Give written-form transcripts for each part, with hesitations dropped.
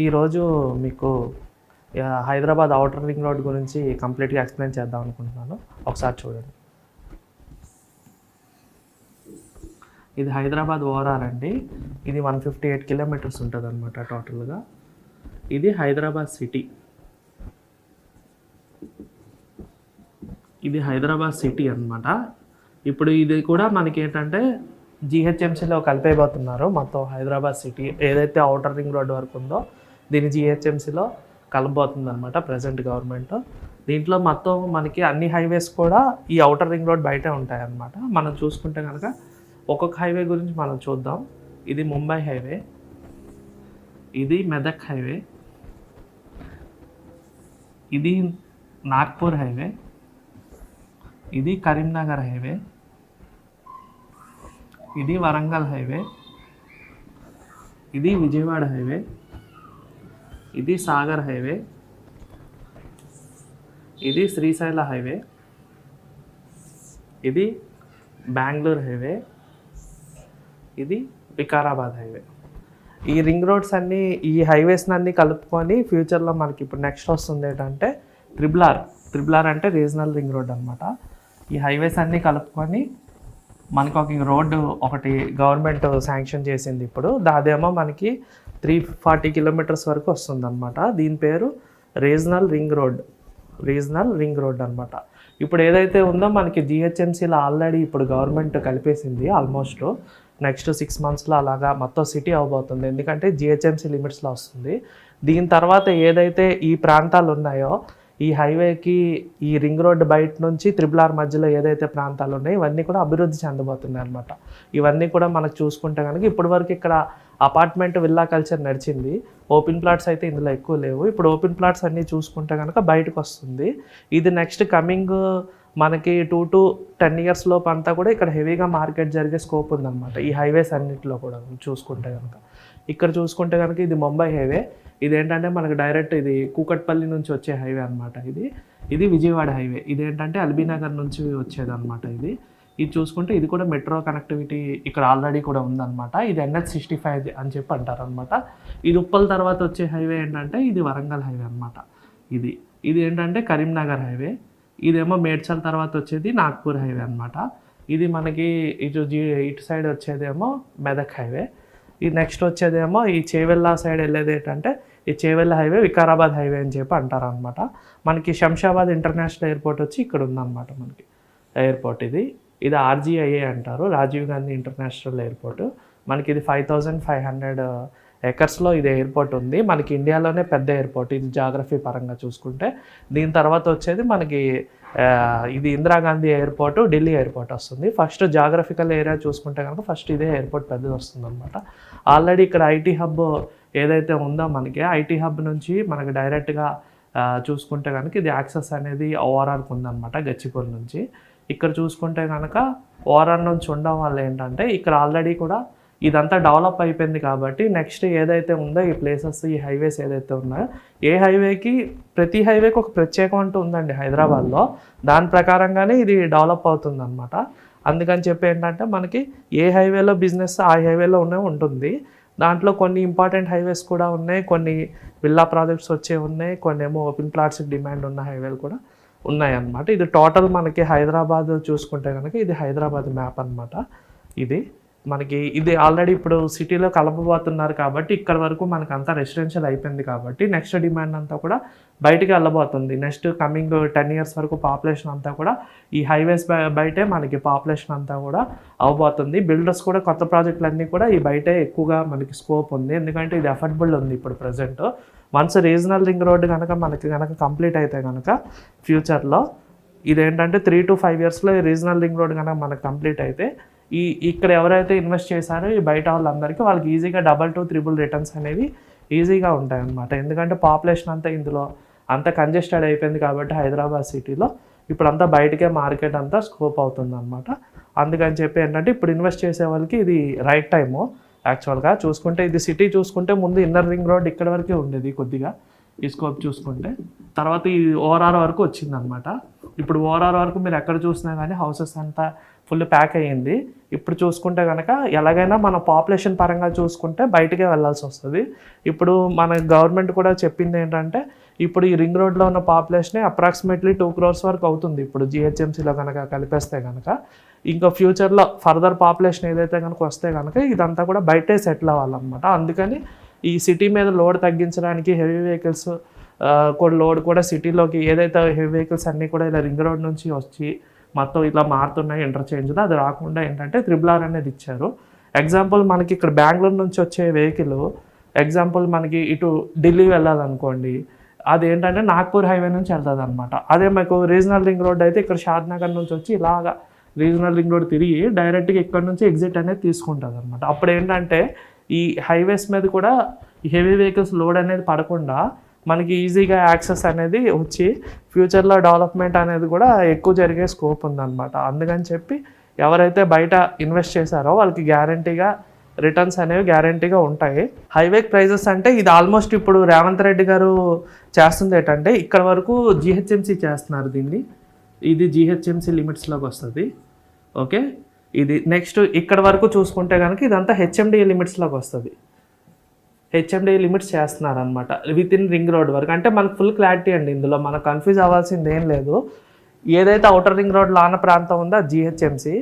ఈరోజు మీకు Hyderabad outer ring road గురించి కంప్లీట్గా ఎక్స్ప్లెయిన్ చేద్దాం అనుకుంటున్నాను. ఒకసారి చూడండి. ఇది హైదరాబాద్ ఓఆర్ఆర్ అండి. ఇది 158 కిలోమీటర్స్ ఉంటుంది అనమాట టోటల్గా. ఇది హైదరాబాద్ సిటీ. ఇది హైదరాబాద్ సిటీ అనమాట. ఇప్పుడు ఇది కూడా మనకి ఏంటంటే జిహెచ్ఎంసీలో కలిపేయబోతున్నారు. మొత్తం హైదరాబాద్ సిటీ ఏదైతే ఔటర్ రింగ్ రోడ్ వరకు ఉందో దీన్ని జిహెచ్ఎంసీలో కలపబోతుంది అనమాట ప్రజెంట్ గవర్నమెంట్. దీంట్లో మొత్తం మనకి అన్ని హైవేస్ కూడా ఈ ఔటర్ రింగ్ రోడ్ బయటే ఉంటాయన్నమాట. మనం చూసుకుంటే కనుక ఒక్కొక్క హైవే గురించి మనం చూద్దాం. ఇది ముంబై హైవే, ఇది మెదక్ హైవే, ఇది నాగ్పూర్ హైవే, ఇది కరీంనగర్ హైవే, ఇది వరంగల్ హైవే, ఇది విజయవాడ హైవే, ఇది సాగర్ హైవే, ఇది శ్రీశైల హైవే, ఇది బెంగళూరు హైవే, ఇది వికారాబాద్ హైవే. ఈ రింగ్ రోడ్స్ అన్నీ ఈ హైవేస్ని అన్నీ కలుపుకొని ఫ్యూచర్లో మనకి ఇప్పుడు నెక్స్ట్ వస్తుంది ఏంటంటే ట్రిపుల్ ఆర్ అంటే రీజనల్ రింగ్ రోడ్ అనమాట. ఈ హైవేస్ అన్నీ కలుపుకొని మనకు ఒక రోడ్డు ఒకటి గవర్నమెంట్ శాంక్షన్ చేసింది. ఇప్పుడు దాదేమో మనకి 340 కిలోమీటర్స్ వరకు వస్తుంది అనమాట. దీని పేరు రీజనల్ రింగ్ రోడ్ అనమాట. ఇప్పుడు ఏదైతే ఉందో మనకి జిహెచ్ఎంసీలో ఆల్రెడీ ఇప్పుడు గవర్నమెంట్ కలిపేసింది. ఆల్మోస్ట్ నెక్స్ట్ 6 మంత్స్లో అలాగా మొత్తం సిటీ అవబోతుంది. ఎందుకంటే జిహెచ్ఎంసీ లిమిట్స్లో వస్తుంది. దీని తర్వాత ఏదైతే ఈ ప్రాంతాలు ఉన్నాయో ఈ హైవేకి ఈ రింగ్ రోడ్ బయట నుంచి ట్రిపుల్ ఆర్ మధ్యలో ఏదైతే ప్రాంతాలు ఉన్నాయో ఇవన్నీ కూడా అభివృద్ధి చెందబోతున్నాయి అనమాట. ఇవన్నీ కూడా మనకు చూసుకుంటే కనుక ఇప్పటి వరకు ఇక్కడ అపార్ట్మెంట్ విల్లా కల్చర్ నడిచింది. ఓపెన్ ప్లాట్స్ అయితే ఇందులో ఎక్కువ లేవు. ఇప్పుడు ఓపెన్ ప్లాట్స్ అన్నీ చూసుకుంటే కనుక బయటకు వస్తుంది. ఇది నెక్స్ట్ కమింగ్ మనకి 2 to 10 years లోపు అంతా కూడా ఇక్కడ హెవీగా మార్కెట్ జరిగే స్కోప్ ఉందన్నమాట. ఈ హైవేస్ అన్నింటిలో కూడా చూసుకుంటే కనుక ఇక్కడ చూసుకుంటే కనుక ఇది ముంబై హైవే. ఇదేంటంటే మనకు డైరెక్ట్ ఇది కూకట్పల్లి నుంచి వచ్చే హైవే అనమాట. ఇది విజయవాడ హైవే. ఇదేంటంటే ఎల్బీనగర్ నుంచి వచ్చేదన్నమాట. ఇది చూసుకుంటే ఇది కూడా మెట్రో కనెక్టివిటీ ఇక్కడ ఆల్రెడీ కూడా ఉందన్నమాట. ఇది NH65 అని చెప్పి అంటారనమాట. ఇది ఉప్పల్ తర్వాత వచ్చే హైవే ఏంటంటే ఇది వరంగల్ హైవే అనమాట. ఇది ఏంటంటే కరీంనగర్ హైవే. ఇదేమో మేడ్చల్ తర్వాత వచ్చేది నాగ్పూర్ హైవే అనమాట. ఇది మనకి ఇటు సైడ్ వచ్చేదేమో మెదక్ హైవే. ఈ నెక్స్ట్ వచ్చేదేమో ఈ చేవెళ్ళ సైడ్ వెళ్ళేది ఏంటంటే ఈ చేవెళ్ళ హైవే వికారాబాద్ హైవే అని చెప్పి అంటారనమాట. మనకి శంషాబాద్ ఇంటర్నేషనల్ ఎయిర్పోర్ట్ వచ్చి ఇక్కడ ఉందన్నమాట మనకి ఎయిర్పోర్ట్. ఇది RGIA అంటారు, రాజీవ్ గాంధీ ఇంటర్నేషనల్ ఎయిర్పోర్ట్. మనకి ఇది 5500 ఎకర్స్లో ఇది ఎయిర్పోర్ట్ ఉంది. మనకి ఇండియాలోనే పెద్ద ఎయిర్పోర్ట్ ఇది జాగ్రఫీ పరంగా చూసుకుంటే. దీని తర్వాత వచ్చేది మనకి ఇది ఇందిరాగాంధీ ఎయిర్పోర్ట్, ఢిల్లీ ఎయిర్పోర్ట్ వస్తుంది. ఫస్ట్ జాగ్రఫికల్ ఏరియా చూసుకుంటే కనుక ఫస్ట్ ఇదే ఎయిర్పోర్ట్ పెద్దది వస్తుంది అనమాట. ఆల్రెడీ ఇక్కడ ఐటీ హబ్ ఏదైతే ఉందో మనకి ఐటీ హబ్ నుంచి మనకి డైరెక్ట్గా చూసుకుంటే కనుక ఇది యాక్సెస్ అనేది ఓఆర్ఆర్కి ఉందన్నమాట గచ్చిపూర్ నుంచి. ఇక్కడ చూసుకుంటే కనుక ఓఆర్ఆర్ నుంచి ఉండడం వల్ల ఏంటంటే ఇక్కడ ఆల్రెడీ కూడా ఇదంతా డెవలప్ అయిపోయింది కాబట్టి నెక్స్ట్ ఏదైతే ఉందో ఈ ప్లేసెస్ ఈ హైవేస్ ఏదైతే ఉన్నాయో ప్రతి హైవేకి ఒక ప్రత్యేకం అంటూ ఉందండి హైదరాబాద్లో. దాని ప్రకారంగానే ఇది డెవలప్ అవుతుంది అనమాట. అందుకని చెప్పి ఏంటంటే మనకి ఏ హైవేలో బిజినెస్ ఆ హైవేలో ఉంటుంది. దాంట్లో కొన్ని ఇంపార్టెంట్ హైవేస్ కూడా ఉన్నాయి, కొన్ని విల్లా ప్రాజెక్ట్స్ ఉన్నాయి, కొన్ని ఏమో ఓపెన్ ప్లాట్స్కి డిమాండ్ ఉన్న హైవేలు కూడా ఉన్నాయన్నమాట. ఇది టోటల్ మనకి హైదరాబాద్ చూసుకుంటే కనుక ఇది హైదరాబాద్ మ్యాప్ అనమాట. ఇది ఆల్రెడీ ఇప్పుడు సిటీలో కలపబోతున్నారు కాబట్టి ఇక్కడ వరకు మనకు అంతా రెసిడెన్షియల్ అయిపోయింది కాబట్టి నెక్స్ట్ డిమాండ్ అంతా కూడా బయటికి వెళ్ళబోతుంది. నెక్స్ట్ కమింగ్ 10 years వరకు పాపులేషన్ అంతా కూడా ఈ హైవేస్ బయటే మనకి పాపులేషన్ అంతా కూడా అవబోతుంది. బిల్డర్స్ కూడా కొత్త ప్రాజెక్టులన్నీ కూడా ఈ బయటే ఎక్కువగా మనకి స్కోప్ ఉంది. ఎందుకంటే ఇది అఫోర్డబుల్ ఉంది ఇప్పుడు present. Once regional ring road మనకి కంప్లీట్ అయితే కనుక ఫ్యూచర్లో ఇదేంటంటే 3 to 5 yearsలో ఈ రీజనల్ రింగ్ రోడ్ మనకు కంప్లీట్ అయితే ఇక్కడ ఎవరైతే ఇన్వెస్ట్ చేశారో ఈ బయట వాళ్ళకి ఈజీగా 2 to 3 రిటర్న్స్ అనేవి ఈజీగా ఉంటాయన్నమాట. ఎందుకంటే పాపులేషన్ అంతా ఇందులో అంతా కంజెస్టెడ్ అయిపోయింది కాబట్టి హైదరాబాద్ సిటీలో ఇప్పుడు అంతా బయటకే మార్కెట్ అంతా స్కోప్ అవుతుంది అనమాట. అందుకని చెప్పి ఏంటంటే ఇప్పుడు ఇన్వెస్ట్ చేసే వాళ్ళకి ఇది రైట్ టైము. యాక్చువల్గా చూసుకుంటే ఇది సిటీ చూసుకుంటే ముందు ఇన్నర్ రింగ్ రోడ్ ఇక్కడ వరకే ఉండేది కొద్దిగా ఈ స్కోప్ చూసుకుంటే. తర్వాత ఈ ఓఆర్ఆర్ వరకు వచ్చిందనమాట. ఇప్పుడు ఓఆర్ఆర్ వరకు మీరు ఎక్కడ చూసినా కానీ హౌసెస్ అంతా ఫుల్ ప్యాక్ అయ్యింది. ఇప్పుడు చూసుకుంటే కనుక ఎలాగైనా మన పాపులేషన్ పరంగా చూసుకుంటే బయటకే వెళ్ళాల్సి వస్తుంది. ఇప్పుడు మన గవర్నమెంట్ కూడా చెప్పింది ఏంటంటే ఇప్పుడు ఈ రింగ్ రోడ్లో ఉన్న పాపులేషన్ అప్రాక్సిమేట్లీ 2 crores వరకు అవుతుంది ఇప్పుడు జిహెచ్ఎంసీలో కనుక కలిపేస్తే కనుక. ఇంకా ఫ్యూచర్లో ఫర్దర్ పాపులేషన్ ఏదైతే కనుక వస్తే కనుక ఇదంతా కూడా బయటే సెటిల్ అవ్వాలన్నమాట. అందుకని ఈ సిటీ మీద లోడ్ తగ్గించడానికి హెవీ వెహికల్స్ కూడా లోడ్ కూడా సిటీలోకి ఏదైతే హెవీ వెహికల్స్ అన్నీ కూడా ఇలా రింగ్ రోడ్ నుంచి వచ్చి మొత్తం ఇలా మారుతున్నాయి ఇంటర్చేంజ్లో, అది రాకుండా ఏంటంటే RRR అనేది ఇచ్చారు. ఎగ్జాంపుల్ మనకి ఇక్కడ బెంగళూరు నుంచి వచ్చే వెహికల్ ఎగ్జాంపుల్ మనకి ఇటు ఢిల్లీ వెళ్ళాలనుకోండి, అది ఏంటంటే నాగ్పూర్ హైవే నుంచి వెళ్తుంది అనమాట. అదే మాకు రీజనల్ రింగ్ రోడ్ అయితే ఇక్కడ షాద్నగర్ నుంచి వచ్చి ఇలాగా రీజనల్ రింగ్ రోడ్ తిరిగి డైరెక్ట్గా ఇక్కడ నుంచి ఎగ్జిట్ అనేది తీసుకుంటుంది అనమాట. అప్పుడు ఏంటంటే ఈ హైవేస్ మీద కూడా హెవీ వెహికల్స్ లోడ్ అనేది పడకుండా మనకి ఈజీగా యాక్సెస్ అనేది వచ్చి ఫ్యూచర్లో డెవలప్మెంట్ అనేది కూడా ఎక్కువ జరిగే స్కోప్ ఉందన్నమాట. అందుకని చెప్పి ఎవరైతే బయట ఇన్వెస్ట్ చేశారో వాళ్ళకి గ్యారంటీగా రిటర్న్స్ అనేవి గ్యారంటీగా ఉంటాయి. హైవే ప్రైజెస్ అంటే ఇది ఆల్మోస్ట్ ఇప్పుడు రేవంత్ రెడ్డి గారు చేస్తుంది ఏంటంటే ఇక్కడ వరకు జిహెచ్ఎంసీ చేస్తున్నారు దీన్ని, ఇది జిహెచ్ఎంసీ లిమిట్స్లోకి వస్తుంది. ఓకే, ఇది నెక్స్ట్ ఇక్కడ వరకు చూసుకుంటే కనుక ఇదంతా హెచ్ఎండిఏ లిమిట్స్లోకి వస్తుంది. హెచ్ఎండిఏ లిమిట్స్ చేస్తున్నారు అనమాట విత్ ఇన్ రింగ్ రోడ్ వరకు. అంటే మనకు ఫుల్ క్లారిటీ అండి, ఇందులో మనకు కన్ఫ్యూజ్ అవ్వాల్సింది ఏం లేదు. ఏదైతే అవుటర్ రింగ్ రోడ్ లాన ప్రాంతం ఉందో అది జిహెచ్ఎంసీ,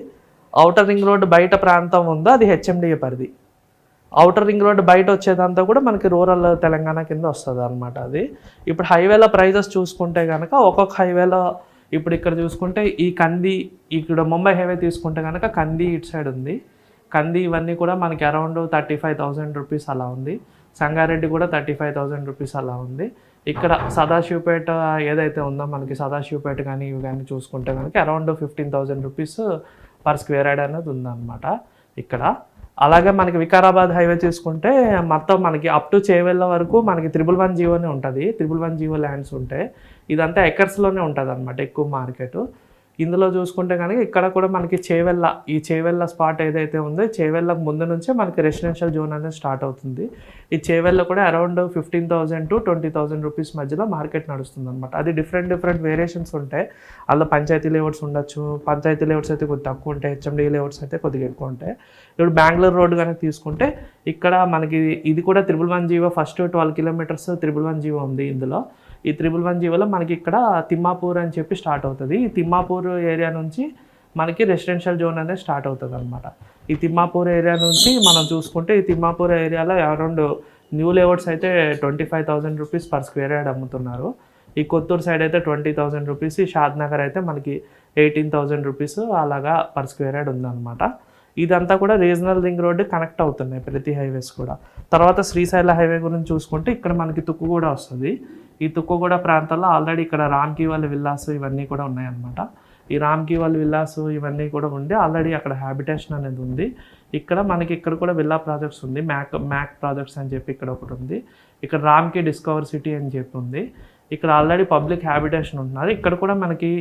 అవుటర్ రింగ్ రోడ్ బయట ప్రాంతం ఉందో అది హెచ్ఎండిఏ పరిధి. అవుటర్ రింగ్ రోడ్ బయట వచ్చేదంతా కూడా మనకి రూరల్ తెలంగాణ కింద వస్తుంది అనమాట. అది ఇప్పుడు హైవేలో ప్రైజెస్ చూసుకుంటే కనుక ఒక్కొక్క హైవేలో ఇప్పుడు ఇక్కడ చూసుకుంటే ఈ కంది, ఇక్కడ ముంబై హైవే తీసుకుంటే కనుక కంది ఇటు సైడ్ ఉంది, కంది ఇవన్నీ కూడా మనకి అరౌండ్ 35,000 రూపీస్ అలా ఉంది. సంగారెడ్డి కూడా 35,000 రూపీస్ అలా ఉంది. ఇక్కడ సదాశివపేట ఏదైతే ఉందో మనకి సదాశివపేట కానీ ఇవి కానీ చూసుకుంటే కనుక around 15,000 rupees per square yard అనేది ఉందన్నమాట ఇక్కడ. అలాగే మనకి వికారాబాద్ హైవే చూసుకుంటే మొత్తం మనకి అప్ టు చేవెళ్ళ వరకు మనకి 111 జీవోనే ఉంటుంది, 111 జీవో ల్యాండ్స్ ఉంటాయి. ఇదంతా ఎకర్స్లోనే ఉంటుంది అనమాట ఎక్కువ మార్కెట్. ఇందులో చూసుకుంటే కనుక ఇక్కడ కూడా మనకి చేవెళ్ళ, ఈ చేవెళ్ళ స్పాట్ ఏదైతే ఉందో చేవెళ్ళకు ముందు నుంచే మనకి రెసిడెన్షియల్ జోన్ అనేది స్టార్ట్ అవుతుంది. ఈ చేవెళ్ళ కూడా అరౌండ్ 15,000 to 20,000 రూపీస్ మధ్యలో మార్కెట్ నడుస్తుంది అనమాట. అది డిఫరెంట్ వేరియేషన్స్ ఉంటాయి. అందులో పంచాయతీ లేఅవుట్స్ ఉండొచ్చు, పంచాయతీ లేఅవుట్స్ అయితే కొద్దిగా తక్కువ ఉంటాయి, హెచ్ఎండి లేఅవుట్స్ అయితే కొద్దిగా ఎక్కువ ఉంటాయి. ఇప్పుడు బెంగళూరు రోడ్ కనుక తీసుకుంటే ఇక్కడ మనకి ఇది కూడా 111 జీవో, ఫస్ట్ 12 kilometers 111 జీవో ఉంది. ఇందులో ఈ 111 జీవోలో మనకి ఇక్కడ తిమ్మాపూర్ అని చెప్పి స్టార్ట్ అవుతుంది. ఈ తిమ్మాపూర్ ఏరియా నుంచి మనకి రెసిడెన్షియల్ జోన్ అనేది స్టార్ట్ అవుతుంది అనమాట. ఈ తిమ్మాపూర్ ఏరియా నుంచి మనం చూసుకుంటే ఈ తిమ్మాపూర్ ఏరియాలో అరౌండ్ న్యూ లేఅవుట్స్ అయితే 25,000 రూపీస్ పర్ స్క్వేర్ యార్డ్ అమ్ముతున్నారు. ఈ కొత్తూరు సైడ్ అయితే 20,000 రూపీస్, ఈ షాద్నగర్ అయితే మనకి 18,000 రూపీస్ అలాగా పర్ స్క్వేర్ యార్డ్ ఉందన్నమాట. ఇదంతా కూడా రీజనల్ రింగ్ రోడ్ కనెక్ట్ అవుతున్నాయి ప్రతి హైవేస్ కూడా. తర్వాత శ్రీశైల హైవే గురించి చూసుకుంటే ఇక్కడ మనకి తుక్కుగూడ వస్తుంది. ఈ తుక్కుగూడ ప్రాంతాల్లో ఆల్రెడీ ఇక్కడ రామ్కి వాళ్ళ విల్లాస్ ఇవన్నీ కూడా ఉన్నాయన్నమాట. ఈ రామ్కి వాళ్ళ విల్లాస్ ఇవన్నీ కూడా ఉండి ఆల్రెడీ అక్కడ హ్యాబిటేషన్ అనేది ఉంది. ఇక్కడ మనకి ఇక్కడ కూడా విల్లా ప్రాజెక్ట్స్ ఉంది, మ్యాక్ ప్రాజెక్ట్స్ అని చెప్పి ఇక్కడ ఒకటి ఉంది. ఇక్కడ రామ్కి డిస్కవర్ సిటీ అని చెప్పి ఉంది. ఇక్కడ ఆల్రెడీ పబ్లిక్ హ్యాబిటేషన్ ఉంటున్నారు. ఇక్కడ కూడా మనకి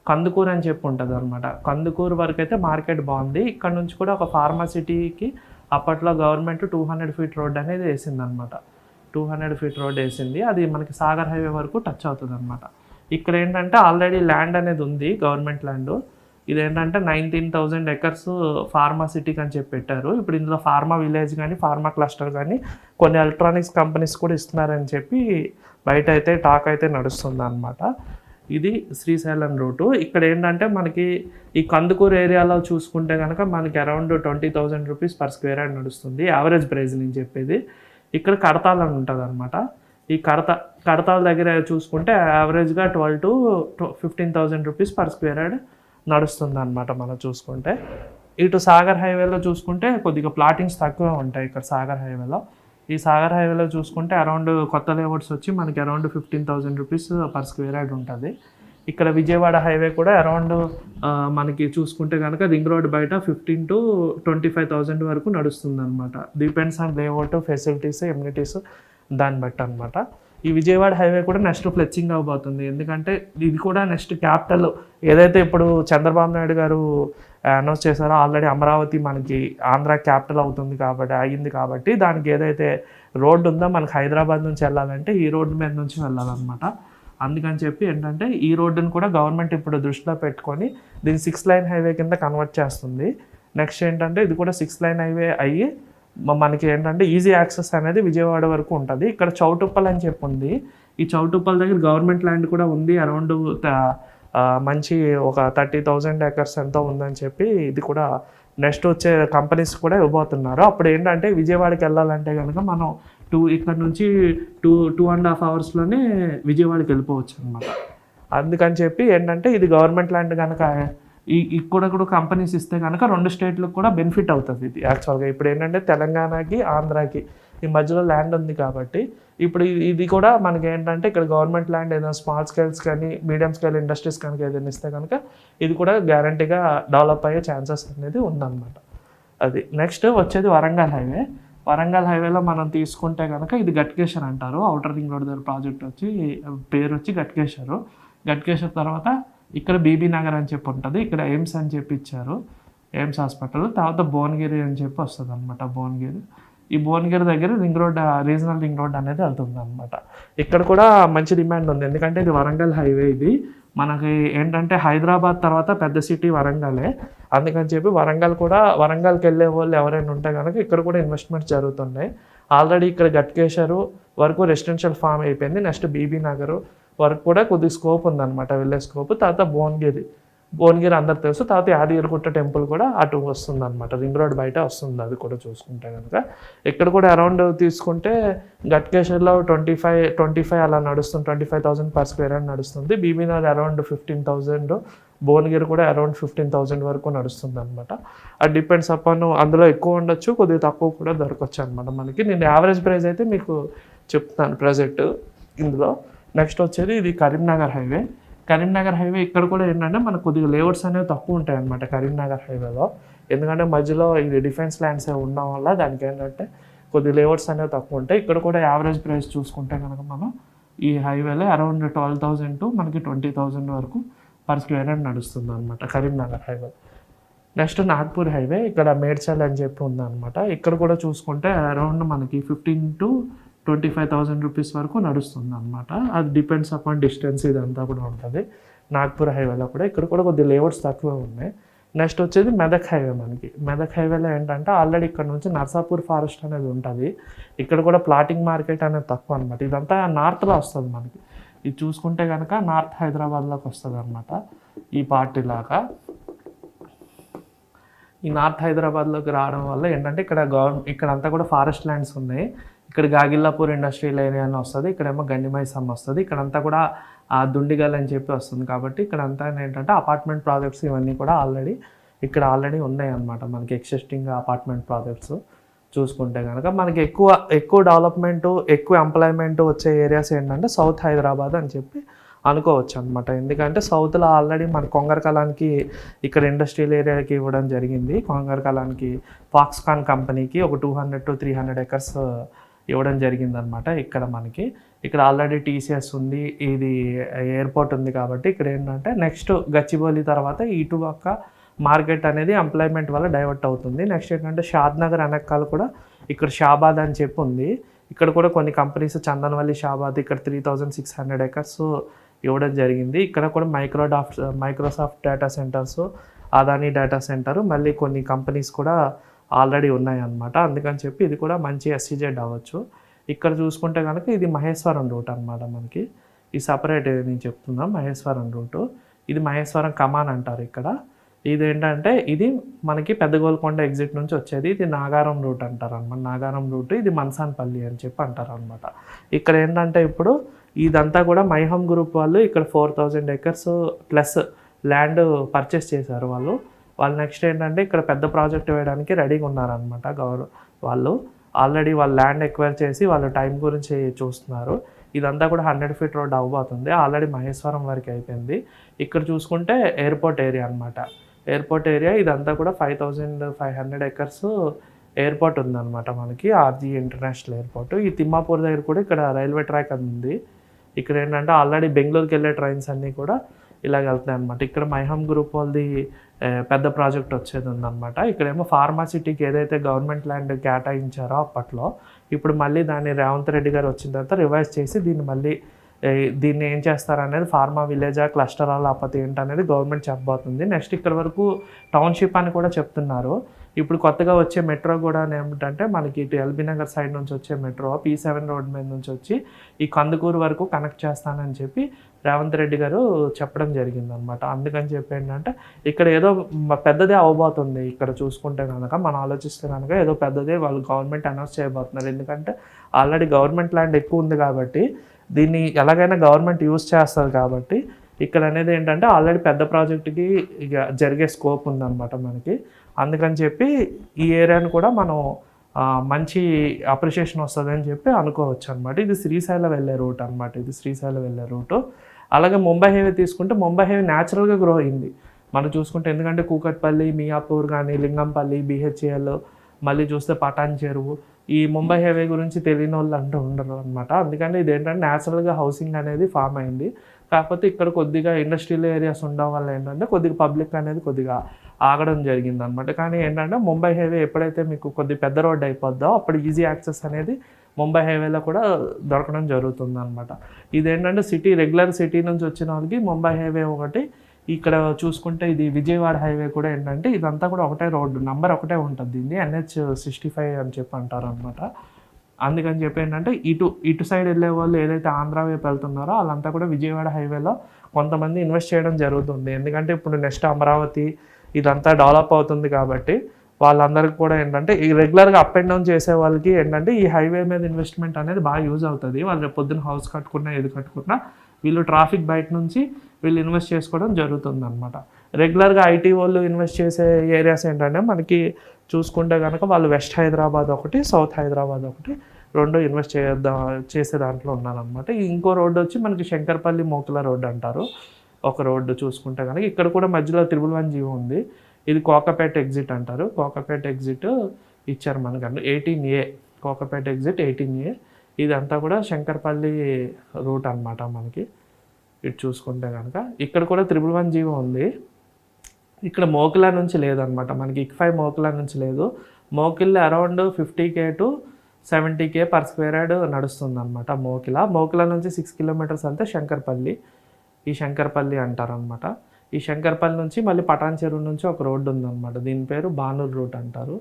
కందుకూరు అని చెప్పి ఉంటుంది అనమాట. కందుకూరు వరకు అయితే మార్కెట్ బాగుంది. ఇక్కడ నుంచి కూడా ఒక ఫార్మాసిటీకి అప్పట్లో గవర్నమెంట్ 200 feet రోడ్ అనేది వేసింది అనమాట. 200 feet రోడ్ వేసింది. అది మనకి సాగర్ హైవే వరకు టచ్ అవుతుంది అనమాట. ఇక్కడ ఏంటంటే ఆల్రెడీ ల్యాండ్ అనేది ఉంది, గవర్నమెంట్ ల్యాండ్. ఇదేంటంటే 19,000 acres ఫార్మాసిటీకి అని చెప్పి పెట్టారు. ఇప్పుడు ఇందులో ఫార్మా విలేజ్ కానీ ఫార్మా క్లస్టర్ కానీ కొన్ని ఎలక్ట్రానిక్స్ కంపెనీస్ కూడా ఇస్తున్నారని చెప్పి బయట అయితే టాక్ అయితే నడుస్తుంది అనమాట. ఇది శ్రీశైలం రూటు. ఇక్కడ ఏంటంటే మనకి ఈ కందుకూరు ఏరియాలో చూసుకుంటే కనుక మనకి around 20,000 rupees per square yard నడుస్తుంది, యావరేజ్ ప్రైస్ నేను చెప్పేది. ఇక్కడ కడతాల్ అని ఉంటుంది అనమాట. ఈ కడతాల దగ్గర చూసుకుంటే యావరేజ్గా 12,000 to 15,000 rupees per square yard నడుస్తుంది అనమాట. మనం చూసుకుంటే ఇటు సాగర్ హైవేలో చూసుకుంటే కొద్దిగా ప్లాటింగ్స్ తక్కువ ఉంటాయి ఇక్కడ సాగర్ హైవేలో. ఈ సాగర్ హైవేలో చూసుకుంటే అరౌండ్ కొత్త లేఅవుట్స్ వచ్చి మనకి around 15,000 rupees per square yard ఉంటుంది. ఇక్కడ విజయవాడ హైవే కూడా అరౌండ్ మనకి చూసుకుంటే కనుక రింగ్ రోడ్ బయట 15,000 to 25,000 వరకు నడుస్తుంది అనమాట. Depends on layout, facilities, amenities దాన్ని బట్టి అనమాట. ఈ విజయవాడ హైవే కూడా నెక్స్ట్ ఫ్లెచ్చింగ్ అవ్వబోతుంది. ఎందుకంటే ఇది కూడా నెక్స్ట్ క్యాపిటల్ ఏదైతే ఇప్పుడు చంద్రబాబు నాయుడు గారు అనౌన్స్ చేశారో ఆల్రెడీ అమరావతి మనకి ఆంధ్ర క్యాపిటల్ అవుతుంది కాబట్టి అయ్యింది కాబట్టి దానికి ఏదైతే రోడ్డు ఉందో మనకి హైదరాబాద్ నుంచి వెళ్ళాలంటే ఈ రోడ్డు మీద నుంచి వెళ్ళాలన్నమాట. అందుకని చెప్పి ఏంటంటే ఈ రోడ్డును కూడా గవర్నమెంట్ ఇప్పుడు దృష్టిలో పెట్టుకొని దీన్ని 6 లైన్ హైవే కింద కన్వర్ట్ చేస్తుంది. నెక్స్ట్ ఏంటంటే ఇది కూడా 6 లైన్ హైవే అయ్యి మనకి ఏంటంటే ఈజీ యాక్సెస్ అనేది విజయవాడ వరకు ఉంటుంది. ఇక్కడ చౌటుప్పల్ అని చెప్పి ఉంది. ఈ చౌటుప్పల్ దగ్గర గవర్నమెంట్ ల్యాండ్ కూడా ఉంది. అరౌండ్ మంచి ఒక 30,000 ఎకర్స్ ఎంతో ఉందని చెప్పి ఇది కూడా నెక్స్ట్ వచ్చే కంపెనీస్ కూడా ఇవ్వబోతున్నారు. అప్పుడు ఏంటంటే విజయవాడకి వెళ్ళాలంటే కనుక మనం ఇక్కడ నుంచి 2.5 అవర్స్లోనే విజయవాడకి వెళ్ళిపోవచ్చు అనమాట. అందుకని చెప్పి ఏంటంటే ఇది గవర్నమెంట్ ల్యాండ్ కనుక ఇక్కడ కూడా కంపెనీస్ ఇస్తే కనుక 2 స్టేట్లకు కూడా బెనిఫిట్ అవుతుంది ఇది యాక్చువల్గా. ఇప్పుడు ఏంటంటే తెలంగాణకి ఆంధ్రాకి ఈ మధ్యలో ల్యాండ్ ఉంది కాబట్టి ఇప్పుడు ఇది కూడా మనకి ఏంటంటే ఇక్కడ గవర్నమెంట్ ల్యాండ్ ఏదైనా స్మాల్ స్కేల్స్ కానీ మీడియం స్కేల్ ఇండస్ట్రీస్ కనుక ఏదైనా ఇస్తే కనుక ఇది కూడా గ్యారంటీగా డెవలప్ అయ్యే ఛాన్సెస్ అనేది ఉందన్నమాట. అది నెక్స్ట్ వచ్చేది వరంగల్ హైవే. వరంగల్ హైవేలో మనం తీసుకుంటే కనుక ఇది గట్కేశ్వర్ అంటారు. అవుటర్ రింగ్ రోడ్ దగ్గర ప్రాజెక్ట్ వచ్చి పేరు వచ్చి గట్కేశ్వర్ తర్వాత ఇక్కడ బీబీ నగర్ అని చెప్పి ఉంటుంది. ఇక్కడ ఎయిమ్స్ అని చెప్పి ఇచ్చారు, ఎయిమ్స్ హాస్పిటల్. తర్వాత భువనగిరి అని చెప్పి వస్తుంది అనమాట. ఈ భువనగిరి దగ్గర ring road, regional ring road అనేది వెళ్తుంది అనమాట. ఇక్కడ కూడా మంచి డిమాండ్ ఉంది, ఎందుకంటే ఇది వరంగల్ హైవే. ఇది మనకి ఏంటంటే హైదరాబాద్ తర్వాత పెద్ద సిటీ వరంగలే. అందుకని చెప్పి వరంగల్కి వెళ్ళే వాళ్ళు ఎవరైనా ఉంటే కనుక ఇక్కడ కూడా ఇన్వెస్ట్మెంట్స్ జరుగుతున్నాయి. ఆల్రెడీ ఇక్కడ గట్కేశ్వర్ వరకు రెసిడెన్షియల్ ఫామ్ అయిపోయింది. నెక్స్ట్ బీబీ నగర్ వరకు కూడా కొద్దిగా స్కోప్ ఉందన్నమాట, వెళ్ళే స్కోప్. తర్వాత భువనగిరి అందరు తెలుసు. తర్వాత యాదగిరిగుట్ట టెంపుల్ కూడా అటు వస్తుంది అనమాట, రింగ్ రోడ్ బయట వస్తుంది. అది కూడా చూసుకుంటే కనుక ఇక్కడ కూడా అరౌండ్ తీసుకుంటే గట్కేశ్వర్లో 25 అలా నడుస్తుంది, 25,000 per square యార్డ్ నడుస్తుంది. బీబీనగర్ అరౌండ్ 15,000, భువనగిరి కూడా అరౌండ్ 15,000 వరకు నడుస్తుంది అనమాట. అది డిపెండ్స్ అపాన్, అందులో ఎక్కువ ఉండొచ్చు, కొద్దిగా తక్కువ కూడా దొరకవచ్చు అనమాట మనకి. నేను యావరేజ్ ప్రైస్ అయితే మీకు చెప్తాను ప్రజెంట్ ఇందులో. నెక్స్ట్ వచ్చేది ఇది కరీంనగర్ హైవే. ఇక్కడ కూడా ఏంటంటే మనకు కొద్దిగా లేఅవుట్స్ అనేవి తక్కువ ఉంటాయి అనమాట కరీంనగర్ హైవేలో. ఎందుకంటే మధ్యలో ఇది డిఫెన్స్ ల్యాండ్స్ ఉండడం వల్ల దానికి ఏంటంటే కొద్దిగా లేఅవుట్స్ అనేవి తక్కువ ఉంటాయి. ఇక్కడ కూడా యావరేజ్ ప్రైస్ చూసుకుంటే కనుక మనం ఈ హైవేలో అరౌండ్ 12,000 to మనకి 20,000 వరకు per square యార్డ్ నడుస్తుంది అనమాట Karimnagar highway. Next Nagpur highway. ఇక్కడ మేడ్చల్ అని చెప్పి ఉందన్నమాట. ఇక్కడ కూడా చూసుకుంటే అరౌండ్ మనకి 15,000 to 25,000 రూపీస్ వరకు నడుస్తుంది అనమాట. అది డిపెండ్స్ అపాన్ డిస్టెన్స్ ఇదంతా కూడా ఉంటుంది నాగ్పూర్ హైవేలో కూడా. ఇక్కడ కూడా కొద్దిగా లేఅవుట్స్ తక్కువ ఉన్నాయి. నెక్స్ట్ వచ్చేది మెదక్ హైవే. మెదక్ హైవేలో ఏంటంటే ఆల్రెడీ ఇక్కడ నుంచి నర్సాపూర్ ఫారెస్ట్ అనేది ఉంటుంది. ఇక్కడ కూడా ప్లాటింగ్ మార్కెట్ అనేది తక్కువ అనమాట. ఇదంతా నార్త్లో వస్తుంది మనకి. ఇది చూసుకుంటే కనుక నార్త్ హైదరాబాద్లోకి వస్తుంది అనమాట ఈ పార్ట్ ఇలాగా. ఈ నార్త్ హైదరాబాద్లోకి రావడం వల్ల ఏంటంటే ఇక్కడంతా కూడా ఫారెస్ట్ ల్యాండ్స్ ఉన్నాయి. ఇక్కడ గాగిల్లాపూర్ ఇండస్ట్రియల్ ఏరియా అని వస్తుంది, ఇక్కడేమో గండిమైసమ్ వస్తుంది, ఇక్కడంతా కూడా దుండిగల్ అని చెప్పి వస్తుంది. కాబట్టి ఇక్కడంతా ఏంటంటే అపార్ట్మెంట్ ప్రాజెక్ట్స్ ఇవన్నీ కూడా ఆల్రెడీ ఉన్నాయి అన్నమాట మనకి ఎగ్జిస్టింగ్ అపార్ట్మెంట్ ప్రాజెక్ట్స్. చూసుకుంటే కనుక మనకి ఎక్కువ డెవలప్మెంట్, ఎక్కువ ఎంప్లాయ్మెంట్ వచ్చే ఏరియాస్ ఏంటంటే సౌత్ హైదరాబాద్ అని చెప్పి అనుకోవచ్చు అనమాట. ఎందుకంటే సౌత్లో ఆల్రెడీ మన కొంగరకలానికి ఇక్కడ ఇండస్ట్రియల్ ఏరియాకి ఇవ్వడం జరిగింది. కొంగరకలానికి ఫాక్స్కాన్ కంపెనీకి ఒక 200 to 300 acres ఇవ్వడం జరిగిందనమాట. ఇక్కడ ఆల్రెడీ టీసీఎస్ ఉంది, ఇది ఎయిర్పోర్ట్ ఉంది. కాబట్టి ఇక్కడ ఏంటంటే నెక్స్ట్ గచ్చిబౌలి తర్వాత ఇటుపక్క మార్కెట్ అనేది ఎంప్లాయ్మెంట్ వల్ల డైవర్ట్ అవుతుంది. నెక్స్ట్ ఏంటంటే షాద్నగర్ వెనకాల కూడా ఇక్కడ షాబాద్ అని చెప్పి ఉంది. ఇక్కడ కూడా కొన్ని కంపెనీస్ చందనవల్లి, షాబాద్ ఇక్కడ 3,600 acres ఇవ్వడం జరిగింది. ఇక్కడ కూడా Microsoft data centres, Adani data centre, మళ్ళీ కొన్ని కంపెనీస్ కూడా ఆల్రెడీ ఉన్నాయన్నమాట. అందుకని చెప్పి ఇది కూడా మంచి ఎస్సీజెడ్ అవ్వచ్చు. ఇక్కడ చూసుకుంటే కనుక ఇది మహేశ్వరం రూట్ అనమాట. మనకి ఈ సపరేట్ నేను చెప్తున్నాం మహేశ్వరం రూటు. ఇది మహేశ్వరం కమాన్ అంటారు ఇక్కడ. ఇది ఏంటంటే ఇది మనకి పెద్ద గోల్కొండ ఎగ్జిట్ నుంచి వచ్చేది. ఇది నాగారం రూట్ అంటారు అనమాట. నాగారం రూట్ ఇది మన్సాన్పల్లి అని చెప్పి అంటారు అనమాట. ఇక్కడ ఏంటంటే ఇప్పుడు ఇదంతా కూడా మైహమ్ గ్రూప్ వాళ్ళు ఇక్కడ 4,000 acres ప్లస్ ల్యాండ్ పర్చేస్ చేశారు వాళ్ళు. నెక్స్ట్ ఏంటంటే ఇక్కడ పెద్ద ప్రాజెక్ట్ వేయడానికి రెడీగా ఉన్నారనమాట. వాళ్ళు ఆల్రెడీ ల్యాండ్ ఎక్వైర్ చేసి వాళ్ళు టైం గురించి చూస్తున్నారు. ఇదంతా కూడా 100 feet రోడ్ అవ్వబోతుంది. ఆల్రెడీ మహేశ్వరం వరకు అయిపోయింది. ఇక్కడ చూసుకుంటే ఎయిర్పోర్ట్ ఏరియా అనమాట. ఎయిర్పోర్ట్ ఏరియా ఇదంతా కూడా 5,500 acres ఎయిర్పోర్ట్ ఉందన్నమాట మనకి, ఆర్జీ ఇంటర్నేషనల్ ఎయిర్పోర్ట్. ఈ తిమ్మాపూర్ దగ్గర కూడా ఇక్కడ రైల్వే ట్రాక్ అది ఉంది. ఇక్కడ ఏంటంటే ఆల్రెడీ బెంగళూరుకి వెళ్ళే ట్రైన్స్ అన్నీ కూడా ఇలాగ వెళ్తాయి అనమాట. ఇక్కడ మైహమ్ గ్రూప్ వాళ్ళది పెద్ద ప్రాజెక్ట్ వచ్చేది ఉందన్నమాట. ఇక్కడేమో ఫార్మాసిటీకి ఏదైతే గవర్నమెంట్ ల్యాండ్ కేటాయించారో అప్పట్లో, ఇప్పుడు మళ్ళీ దాన్ని రేవంత్ రెడ్డి గారు వచ్చిన తర్వాత రివైజ్ చేసి దీన్ని మళ్ళీ దీన్ని ఏం చేస్తారనేది ఫార్మా విలేజా క్లస్టరా లేకపోతే ఏంటనేది గవర్నమెంట్ చెప్పబోతుంది. నెక్స్ట్ ఇక్కడ వరకు టౌన్షిప్ అని కూడా చెప్తున్నారు. ఇప్పుడు కొత్తగా వచ్చే మెట్రో కూడా ఏమిటంటే మనకి ఇటు ఎల్బీ నగర్ సైడ్ నుంచి వచ్చే మెట్రో P7 రోడ్ మీద నుంచి వచ్చి ఈ కందుకూరు వరకు కనెక్ట్ చేస్తానని చెప్పి రేవంత్ రెడ్డి గారు చెప్పడం జరిగిందనమాట. అందుకని చెప్పి ఏంటంటే ఇక్కడ ఏదో పెద్దదే అవ్వబోతుంది. ఇక్కడ చూసుకుంటే కనుక మనం ఆలోచిస్తే కనుక ఏదో పెద్దదే వాళ్ళు గవర్నమెంట్ అనౌన్స్ చేయబోతున్నారు. ఎందుకంటే ఆల్రెడీ గవర్నమెంట్ ల్యాండ్ ఎక్కువ ఉంది కాబట్టి దీన్ని ఎలాగైనా గవర్నమెంట్ యూజ్ చేస్తుంది కాబట్టి ఇక్కడ అనేది ఏంటంటే ఆల్రెడీ పెద్ద ప్రాజెక్టుకి ఇక జరిగే స్కోప్ ఉందన్నమాట మనకి. అందుకని చెప్పి ఈ ఏరియాని కూడా మనం మంచి అప్రిషియేషన్ వస్తుంది అని చెప్పి అనుకోవచ్చు అనమాట. ఇది శ్రీశైలం వెళ్ళే రూట్ అనమాట. ఇది శ్రీశైలం వెళ్ళే రూటు. అలాగే ముంబై హైవే తీసుకుంటే ముంబై హైవే న్యాచురల్గా గ్రో అయింది మనం చూసుకుంటే. ఎందుకంటే కూకట్పల్లి, మియాపూర్ కానీ, లింగంపల్లి, BHEL, మళ్ళీ చూస్తే పటాన్ చెరువు, ఈ ముంబై హైవే గురించి తెలియని వాళ్ళు అంటూ ఉండరు అనమాట. అందుకని ఇదేంటంటే న్యాచురల్గా హౌసింగ్ అనేది ఫామ్ అయింది. కాకపోతే ఇక్కడ కొద్దిగా ఇండస్ట్రియల్ ఏరియాస్ ఉండడం వల్ల ఏంటంటే కొద్దిగా పబ్లిక్ అనేది కొద్దిగా ఆగడం జరిగింది అనమాట. కానీ ఏంటంటే ముంబై హైవే ఎప్పుడైతే మీకు కొద్ది పెద్ద రోడ్ అయిపోద్దో అప్పుడు ఈజీ యాక్సెస్ అనేది ముంబై హైవేలో కూడా దొరకడం జరుగుతుంది అనమాట. ఇదేంటంటే రెగ్యులర్ సిటీ నుంచి వచ్చిన వాళ్ళకి ముంబై హైవే ఒకటి, ఇక్కడ చూసుకుంటే ఇది విజయవాడ హైవే కూడా ఏంటంటే ఇదంతా కూడా ఒకటే రోడ్డు, నంబర్ ఒకటే ఉంటుంది. దీన్ని NH65 అని చెప్పి అంటారు అనమాట. అందుకని చెప్పి ఏంటంటే ఇటు సైడ్ వెళ్ళే వాళ్ళు ఏదైతే ఆంధ్ర వైపు వెళ్తున్నారో వాళ్ళంతా కూడా విజయవాడ హైవేలో కొంతమంది ఇన్వెస్ట్ చేయడం జరుగుతుంది. ఎందుకంటే ఇప్పుడు నెక్స్ట్ అమరావతి ఇదంతా డెవలప్ అవుతుంది కాబట్టి వాళ్ళందరికీ కూడా ఏంటంటే ఈ రెగ్యులర్గా అప్ అండ్ డౌన్ చేసే వాళ్ళకి ఏంటంటే ఈ హైవే మీద ఇన్వెస్ట్మెంట్ అనేది బాగా యూజ్ అవుతుంది. వాళ్ళు రేపు పొద్దున్న హౌస్ కట్టుకున్నా ఏది కట్టుకున్నా వీళ్ళు ట్రాఫిక్ బయట నుంచి వీళ్ళు ఇన్వెస్ట్ చేసుకోవడం జరుగుతుంది అనమాట. రెగ్యులర్గా IT వాళ్ళు ఇన్వెస్ట్ చేసే ఏరియాస్ ఏంటంటే మనకి చూసుకుంటే కనుక వాళ్ళు వెస్ట్ హైదరాబాద్ ఒకటి, సౌత్ హైదరాబాద్ ఒకటి, రెండు ఇన్వెస్ట్ చేసే దాంట్లో ఉన్నారనమాట. ఇంకో రోడ్డు వచ్చి మనకి శంకర్పల్లి మోకుల రోడ్డు అంటారు. ఒక రోడ్డు చూసుకుంటే కనుక ఇక్కడ కూడా మధ్యలో 111 ఉంది. ఇది కోకాపేట ఎగ్జిట్ అంటారు. కోకాపేట ఎగ్జిట్ ఇచ్చారు మనకు 18A, కోకాపేట ఎగ్జిట్ 18A. ఇదంతా కూడా శంకర్పల్లి రూట్ అనమాట మనకి. ఇటు చూసుకుంటే కనుక ఇక్కడ కూడా 111 ఉంది. ఇక్కడ మోకిలా నుంచి లేదనమాట మనకి. IC5 మోకిలా నుంచి లేదు. Mokil around 50K to 70K per square yard నడుస్తుంది అనమాట. మోకిలా నుంచి 6 కిలోమీటర్స్ అంతే శంకర్పల్లి. ఈ శంకర్పల్లి అంటారనమాట. ఈ శంకర్పల్లి నుంచి మళ్ళీ పటాన్ చెరువు నుంచి ఒక రోడ్డు ఉందన్నమాట. దీని పేరు బానూర్ రూట్ అంటారు.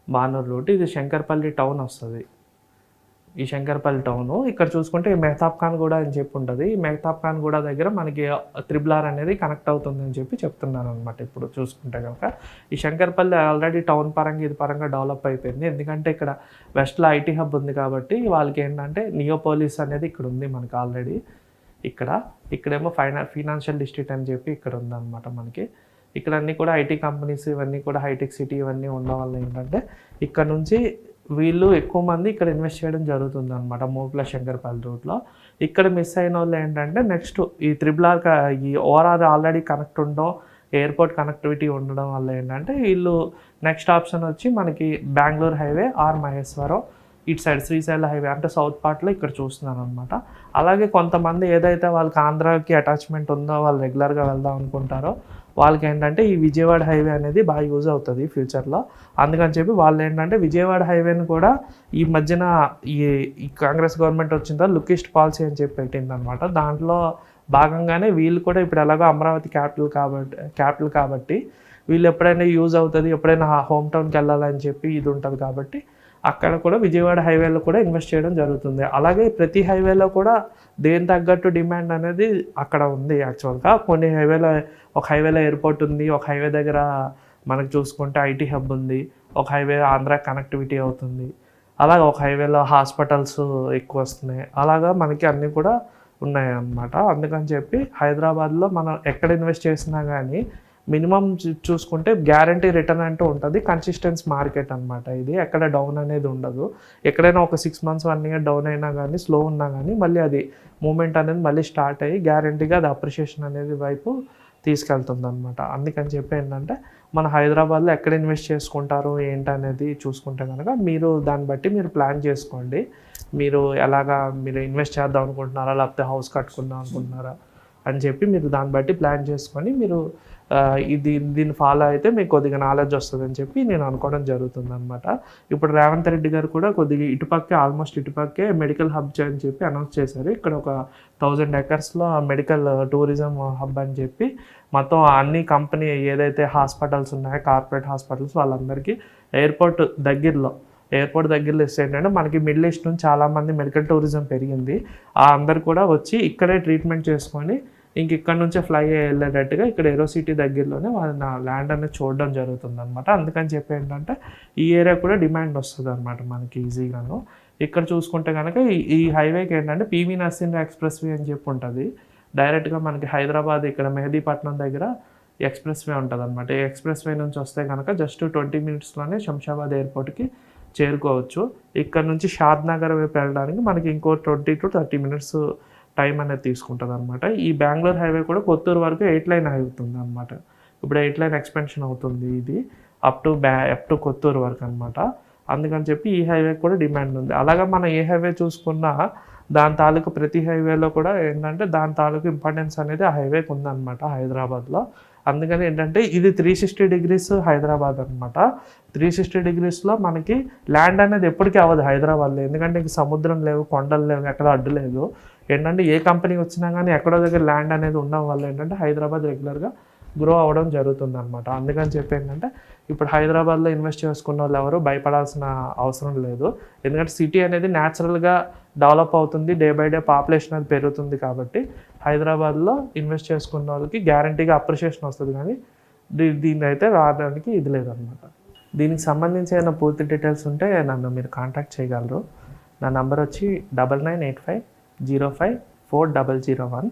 బానూర్ రూట్ ఇది శంకర్పల్లి టౌన్ వస్తుంది. ఈ శంకర్పల్లి టౌను ఇక్కడ చూసుకుంటే మెహతాబ్ ఖాన్ గూడ అని చెప్పి ఉంటుంది. ఈ మెహతాబ్ ఖాన్ గూడ దగ్గర మనకి RRR అనేది కనెక్ట్ అవుతుంది అని చెప్పి చెప్తున్నాను అనమాట. ఇప్పుడు చూసుకుంటే కనుక ఈ శంకర్పల్లి ఆల్రెడీ టౌన్ పరంగా ఇది పరంగా డెవలప్ అయిపోయింది. ఎందుకంటే ఇక్కడ వెస్ట్లో IT హబ్ ఉంది కాబట్టి వాళ్ళకి ఏంటంటే నియోపోలిస్ అనేది ఇక్కడ ఉంది మనకి ఆల్రెడీ. ఇక్కడేమో ఫైనాన్షియల్ డిస్ట్రిక్ట్ అని చెప్పి ఇక్కడ ఉందన్నమాట మనకి. ఇక్కడ అన్నీ కూడా IT కంపెనీస్ ఇవన్నీ కూడా హైటెక్ సిటీ ఇవన్నీ ఉండడం వల్ల ఏంటంటే ఇక్కడ నుంచి వీళ్ళు ఎక్కువ మంది ఇక్కడ ఇన్వెస్ట్ చేయడం జరుగుతుంది అనమాట. మోకుల శంకర్పల్లి రూట్లో. ఇక్కడ మిస్ అయిన వాళ్ళు ఏంటంటే నెక్స్ట్ ఈ RRR ఈ ORR ఆల్రెడీ కనెక్ట్ ఉండడం, ఎయిర్పోర్ట్ కనెక్టివిటీ ఉండడం వల్ల ఏంటంటే వీళ్ళు నెక్స్ట్ ఆప్షన్ వచ్చి మనకి బెంగళూరు హైవే ఆర్ మహేశ్వరం ఇటు సైడ్ శ్రీశైలం హైవే అంటే సౌత్ పార్ట్లో ఇక్కడ చూస్తున్నాను అనమాట. అలాగే కొంతమంది ఏదైతే వాళ్ళకి ఆంధ్రాకి అటాచ్మెంట్ ఉందో వాళ్ళు రెగ్యులర్గా వెళ్దాం అనుకుంటారో వాళ్ళకి ఏంటంటే ఈ విజయవాడ హైవే అనేది బాగా యూజ్ అవుతుంది ఫ్యూచర్లో. అందుకని చెప్పి వాళ్ళు ఏంటంటే విజయవాడ హైవేని కూడా ఈ మధ్యన ఈ కాంగ్రెస్ గవర్నమెంట్ వచ్చిన తర్వాత లుకిస్ట్ పాలసీ అని చెప్పి పెట్టింది అనమాట. దాంట్లో భాగంగానే వీళ్ళు కూడా ఇప్పుడు ఎలాగో అమరావతి క్యాపిటల్ కాబట్టి వీళ్ళు ఎప్పుడైనా యూజ్ అవుతుంది, ఎప్పుడైనా హోమ్ టౌన్కి వెళ్ళాలని చెప్పి ఇది ఉంటుంది కాబట్టి అక్కడ కూడా విజయవాడ హైవేలో కూడా ఇన్వెస్ట్ చేయడం జరుగుతుంది. అలాగే ప్రతి హైవేలో కూడా దేని తగ్గట్టు డిమాండ్ అనేది అక్కడ ఉంది. యాక్చువల్గా కొన్ని ఒక హైవేలో ఎయిర్పోర్ట్ ఉంది, ఒక హైవే దగ్గర మనకు చూసుకుంటే IT హబ్ ఉంది, ఒక హైవే ఆంధ్ర కనెక్టివిటీ అవుతుంది, అలాగే ఒక హైవేలో హాస్పిటల్స్ ఎక్కువ వస్తున్నాయి. అలాగా మనకి అన్నీ కూడా ఉన్నాయి అన్నమాట. అందుకని చెప్పి హైదరాబాద్లో మనం ఎక్కడ ఇన్వెస్ట్ చేసినా కానీ మినిమం చూసుకుంటే గ్యారంటీ రిటర్న్ అంటూ ఉంటుంది. కన్సిస్టెన్స్ మార్కెట్ అనమాట ఇది. ఎక్కడ డౌన్ అనేది ఉండదు. ఎక్కడైనా ఒక 6 months 1 year డౌన్ అయినా కానీ స్లో ఉన్నా కానీ మళ్ళీ అది మూమెంట్ అనేది మళ్ళీ స్టార్ట్ అయ్యి గ్యారంటీగా అది అప్రిషియేషన్ అనేది వైపు తీసుకెళ్తుంది అనమాట. అందుకని చెప్పి ఏంటంటే మన హైదరాబాద్లో ఎక్కడ ఇన్వెస్ట్ చేసుకుంటారు ఏంటనేది చూసుకుంటే కనుక మీరు దాన్ని బట్టి మీరు ప్లాన్ చేసుకోండి. మీరు ఇన్వెస్ట్ చేద్దాం అనుకుంటున్నారా, లేకపోతే హౌస్ కట్టుకుందాం అనుకుంటున్నారా, అని చెప్పి మీరు దాన్ని బట్టి ప్లాన్ చేసుకొని మీరు దీన్ని ఫాలో అయితే మీకు కొద్దిగా నాలెడ్జ్ వస్తుందని చెప్పి నేను అనుకోవడం జరుగుతుంది అనమాట. ఇప్పుడు రేవంత్ రెడ్డి గారు కూడా కొద్దిగా ఆల్మోస్ట్ ఇటుపక్కే మెడికల్ హబ్ అని చెప్పి అనౌన్స్ చేశారు. ఇక్కడ ఒక 1000 ఎకర్స్లో మెడికల్ టూరిజం హబ్ అని చెప్పి మొత్తం అన్ని కంపెనీ ఏదైతే హాస్పిటల్స్ ఉన్నాయో కార్పొరేట్ హాస్పిటల్స్ వాళ్ళందరికీ ఎయిర్పోర్ట్ దగ్గరలో ఇస్తే ఏంటంటే మనకి మిడిల్ ఈస్ట్ నుంచి చాలామంది మెడికల్ టూరిజం పెరిగింది. ఆ అందరు కూడా వచ్చి ఇక్కడే ట్రీట్మెంట్ చేసుకొని ఇక్కడ నుంచే ఫ్లై వెళ్ళేటట్టుగా ఇక్కడ ఏరోసిటీ దగ్గరలోనే వాళ్ళ ల్యాండ్ అనేది చూడడం జరుగుతుంది అనమాట. అందుకని చెప్పి ఏంటంటే ఈ ఏరియా కూడా డిమాండ్ వస్తుంది అనమాట మనకి ఈజీగాను. ఇక్కడ చూసుకుంటే కనుక ఈ హైవేకి ఏంటంటే పివి నరసింహ ఎక్స్ప్రెస్ వే అని చెప్పి ఉంటుంది. డైరెక్ట్గా మనకి హైదరాబాద్ ఇక్కడ మెహదీపట్నం దగ్గర ఎక్స్ప్రెస్ వే ఉంటుంది అనమాట. ఈ ఎక్స్ప్రెస్ వే నుంచి వస్తే కనుక జస్ట్ 20 మినిట్స్లోనే శంషాబాద్ ఎయిర్పోర్ట్కి చేరుకోవచ్చు. ఇక్కడ నుంచి షాద్ నగర్ వైపు వెళ్ళడానికి మనకి ఇంకో 20 to 30 మినిట్స్ టైం అనేది తీసుకుంటుంది అనమాట. ఈ బెంగళూరు హైవే కూడా కొత్తూరు వరకు 8 లైన్ అవుతుంది అనమాట. ఇప్పుడు 8 లైన్ ఎక్స్పెన్షన్ అవుతుంది ఇది అప్ టు కొత్తూరు వరకు అనమాట. అందుకని చెప్పి ఈ హైవే కూడా డిమాండ్ ఉంది. అలాగా మనం ఏ హైవే చూసుకున్నా దాని తాలూకు ప్రతి హైవేలో కూడా ఏంటంటే దాని తాలూకు ఇంపార్టెన్స్ అనేది ఆ హైవేకి ఉందన్నమాట హైదరాబాద్లో. అందుకని ఏంటంటే ఇది 360 degrees హైదరాబాద్ అనమాట. 360 degreesలో మనకి ల్యాండ్ అనేది ఎప్పటికీ అవ్వదు హైదరాబాద్లో, ఎందుకంటే ఇంక సముద్రం లేవు, కొండలు లేవు, ఎక్కడ అడ్డు లేదు. ఏంటంటే ఏ కంపెనీ వచ్చినా కానీ ఎక్కడో దగ్గర ల్యాండ్ అనేది ఉండడం వల్ల ఏంటంటే హైదరాబాద్ రెగ్యులర్గా గ్రో అవ్వడం జరుగుతుంది అనమాట. అందుకని చెప్పి ఏంటంటే ఇప్పుడు హైదరాబాద్లో ఇన్వెస్ట్ చేసుకున్న వాళ్ళు ఎవరు భయపడాల్సిన అవసరం లేదు. ఎందుకంటే సిటీ అనేది న్యాచురల్గా డెవలప్ అవుతుంది, డే బై డే పాపులేషన్ అది పెరుగుతుంది. కాబట్టి హైదరాబాద్లో ఇన్వెస్ట్ చేసుకున్న వాళ్ళకి గ్యారంటీగా అప్రిషియేషన్ వస్తుంది, కానీ దీన్ని అయితే రావడానికి ఇది లేదనమాట. దీనికి సంబంధించి ఏమైనా పూర్తి డీటెయిల్స్ ఉంటే నన్ను మీరు కాంటాక్ట్ చేయగలరు. నా నంబర్ వచ్చి 9985054001.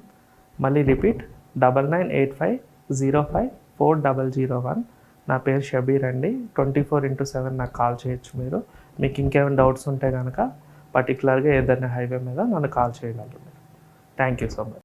మళ్ళీ రిపీట్ 9985054001. నా పేరు షబీర్ అండి. 24/7 నాకు కాల్ చేయొచ్చు మీరు. మీకు ఇంకేమైనా డౌట్స్ ఉంటే కనుక పర్టికులర్గా ఏదైనా హైవే మీద నన్ను కాల్ చేయగలరు. Thank you so much.